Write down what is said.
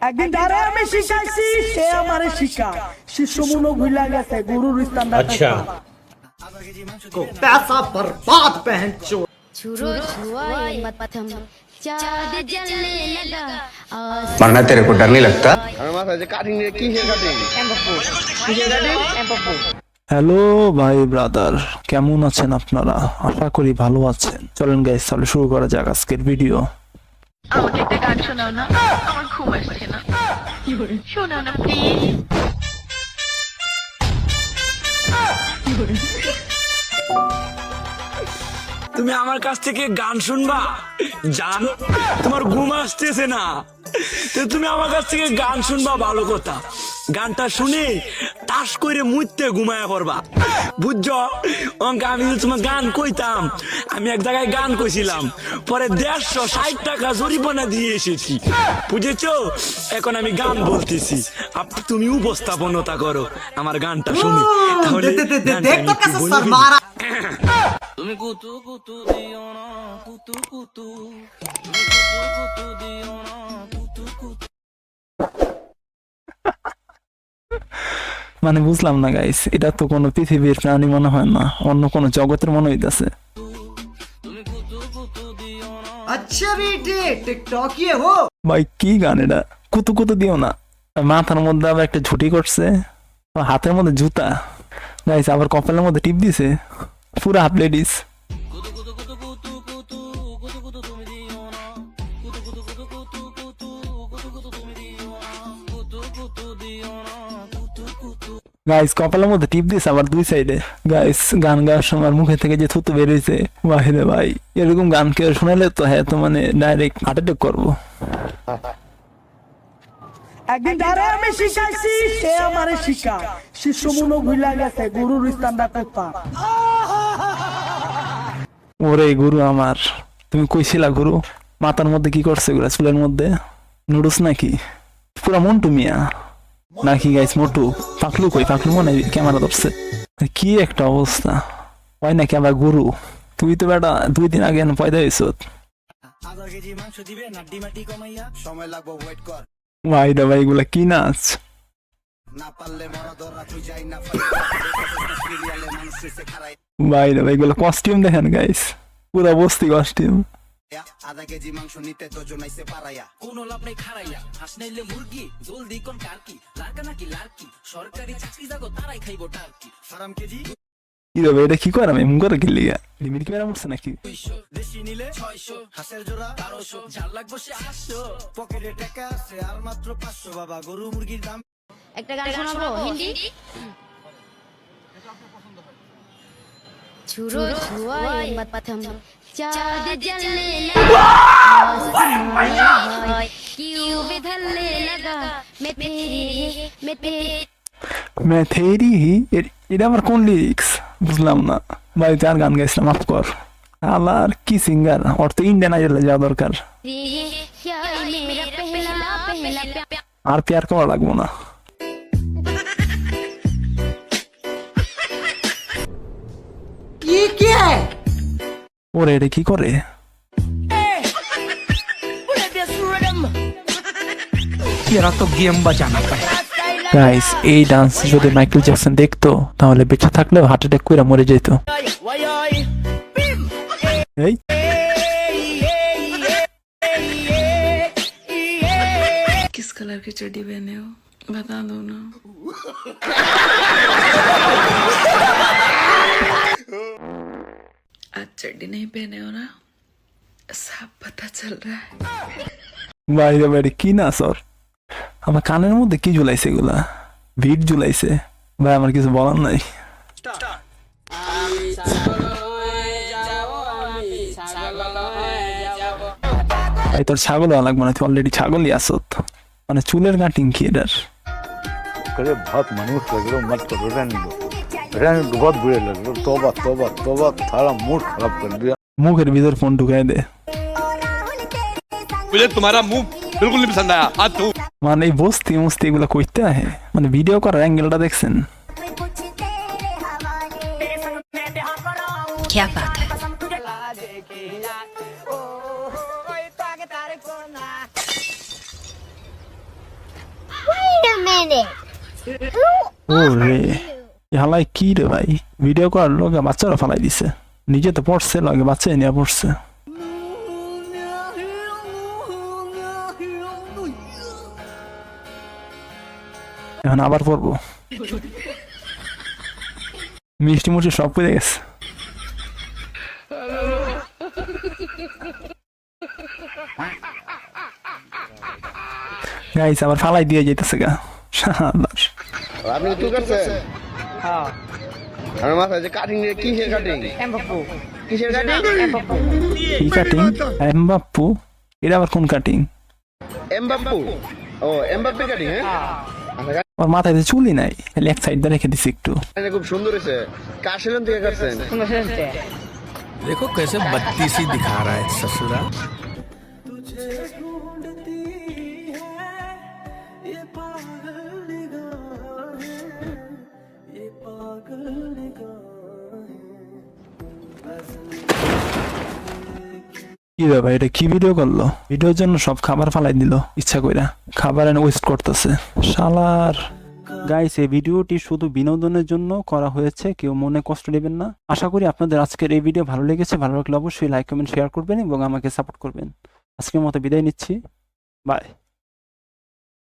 একদিন যারে আমি শিখাইছি সে আমারে শিখা শিষ্য মনো ভুলা গেছে গুরুর স্ট্যান্ডার্ড। अच्छा पैसा बर्बाद पहन चो छुरो छुआए मत थम चाँद जलने लगा मरना तेरे को डर नहीं लगता? হ্যালো ভাই ব্রাদার, কেমন আছেন আপনারা? আশা করি ভালো আছেন। চলেন গাইস, তাহলে শুরু করা যাক আজকের ভিডিও। আমাকে একটা গান শোনাও না, আমার ঘুম আসছে না। শোনাও না প্লিজ। তুমি আমার কাছ থেকে গান শুনবা? জান, তোমার ঘুম আসতেছে না, তো তুমি আমার কাছ থেকে গান শুনবা ভালো কথা। গানটা শুনে তাস করে মুইতে ঘুমায়া পড়বা, বুঝছো? অঙ্কে আমি যদি তোমার গান কইতাম, আমি এক জায়গায় গান কইছিলাম, পরে 160 টাকা জরিমানা দিয়ে এসেছি, বুঝেছো? এখন আমি গান বলতেছি, তুমি উপস্থাপনতা করো আমার গানটা শুনে, তাহলে देख तो कैसा सर मारा। তুমি কুতু কুতু দিও না, কুতু কুতু, তুমি কুতু কুতু দিও না, কুতু কুতু। মানে বুঝলাম না গাইস, এটা তো কোনো পৃথিবীর প্রাণী মনে হয় না, অন্য কোনো জগতের মনে হইতাছে। अच्छा बेटे टिकटॉक ये हो ভাই কি গান এটা? কুতু কুতু দিও না, মাথার মধ্যে আবার একটা ঝুটি করছে, হাতের মধ্যে জুতা, গাইস আবার কপালের মধ্যে টিপ দিছে, পুরো হাফ লেডিস। গাইস কপালের মধ্যে টিপ দিছে আবার দুই সাইডে। গাইস গান গাওয়ার সময় মুখে থেকে যে থুতু বেরিয়েছে, বাহিরে ভাই এরকম গান কেউ শোনালে তো হ্যাঁ তো মানে ডাইরেক্ট হার্ট অ্যাটাক করবো। একদিন যারে আমি শিখাইছি সে আমারে শিখা শিষ্য মনো ভুলা গেছে গুরুর স্ট্যান্ডার্ড পা। ওরে গুরু আমার, তুমি কইছিলা গুরু মাথার মধ্যে কি করছে গুলা? চুলের মধ্যে নুডলস নাকি? পুরা মন্টু মিয়া নাকি গাইস? মোটু পাকলু কই? পাকলু মনে হয় ক্যামেরা ধরছে। কি একটা অবস্থা হয় নাকি আবার গুরু? তুই তো বেটা 2 দিন আগে পয়দা হয়েছ। ভাই রে ভাই, এগুলা কি নাচ? ভাই রে ভাই, এগুলো কস্টিউম দেখেন গাইস, পুরা বস্তি কস্টিউম। আধা কেজি মাংস নিতে তো জনাইছে পারাইয়া কোন লাভ নাই খারাইয়া হাঁস নাইলে মুরগি জলদি কোন কারকি লারকা নাকি লারকি সরকারি চাকরি জাগো তারাই খাইবো টার্কি হারাম কেজি কি রে ভাই, এটা কি করাম এমন করে কি লিগা? লিমিট কি বেরা পড়ছে নাকি? 200 দেশি নিলে 600 হাঁসের জোড়া 1200 ঝাল লাগবো সে 800 পকেটে টাকা আছে আর মাত্র 500 বাবা গরু মুরগির দাম। একটা গান শোনাবো হিন্দি। छुरो छुआए मत थम चाँद जलने लगा क्यों बिधलने लगा मैं মেথেরি হি, এটা আমার কোন লিরিক্স বুঝলাম না ভাই। যার গান গাইছিলাম মাফ কর, আলার কি সিঙ্গার, ওর তো ইন্ডিয়ান আইডলে যাওয়া দরকার। क्या मेरा पहला पहला प्यार আর পেয়ার করা লাগবো না। ये क्या है? ওরে এটা কি করে? গাইস এই ডান্স যদি মাইকেল জ্যাকসন দেখতো তাহলে বেঁচে থাকলেও হার্ট অ্যাটাক করে মরে যেত। এই किस कलर की चड्डी पहने हो बता दो ना। आज चड्डी नहीं पहने हो ना, सब पता चल रहा है। বাইরে বাইরে কি না সর, আমার কানের মধ্যে কি ঝুলাইছে এগুলা? ভিড় ঝুলাইছে ভাই, আমার কিছু বলার নাই। ভাই তোর ছাগল হওয়া লাগবে না, তুই অলরেডি ছাগলই আসত। মানে চুলের কাটিং কি এটার? करे बहुत मनुष्य लग रहे हो, मत करो, रहने दो, बहुत बुरे लग रहे हो। तौबा तौबा तौबा, सारा मूड खराब कर दिया। মুখের ভিতর ফোন ঢুকাই দে। मुझे तुम्हारा मुंह बिल्कुल नहीं पसंद आया। हाथ धो। মানে এই বস্তি মস্তি এগুলো কইতে আহে, মানে ভিডিও করার অ্যাঙ্গেলটা দেখছেন? क्या बात है। ও রে হালাই কি রে ভাই ভিডিও করার লগে বাচ্চারা ফালাই দিছে নিজে তো পড়ছে লগে বাচ্চা নিয়ে পড়ছে এখন আবার পড়বো মিষ্টি মুষ্টি সব পেয়ে গেছে গাইস আবার ফালাই দিয়ে যাইতেছে গা শাবাশ আপনি কি করছেন হ্যাঁ আমার মাথায় যে কাটিং কিসের কাটিং এমবাপ্পু কিসের কাটিং কি কাটিং এমবাপ্পু এটা আবার কোন কাটিং এমবাপ্পু ও এমবাপ্পে কাটিং হ্যাঁ আমার মাথায় তো চুলই নাই খালি এক সাইড দিয়ে রেখে দিছি একটু এটা খুব সুন্দর হয়েছে কার সেলুন থেকে করছেন देखो कैसे बत्तीसी दिखा रहा है ससुरा কি রে ভাই এটা কি ভিডিও করলো ভিডিওর জন্য সব খাবার ফালাই দিল ইচ্ছা কইরা খাবার এনে ওয়েস্ট করতেছে শালার গাইস এই ভিডিওটি শুধু বিনোদনের জন্য করা হয়েছে কেউ মনে কষ্ট নেবেন না আশা করি আপনাদের আজকের এই ভিডিও ভালো লেগেছে ভালো লাগলে অবশ্যই লাইক কমেন্ট শেয়ার করবেন এবং আমাকে সাপোর্ট করবেন আজকের মতো বিদায় নিচ্ছি বাই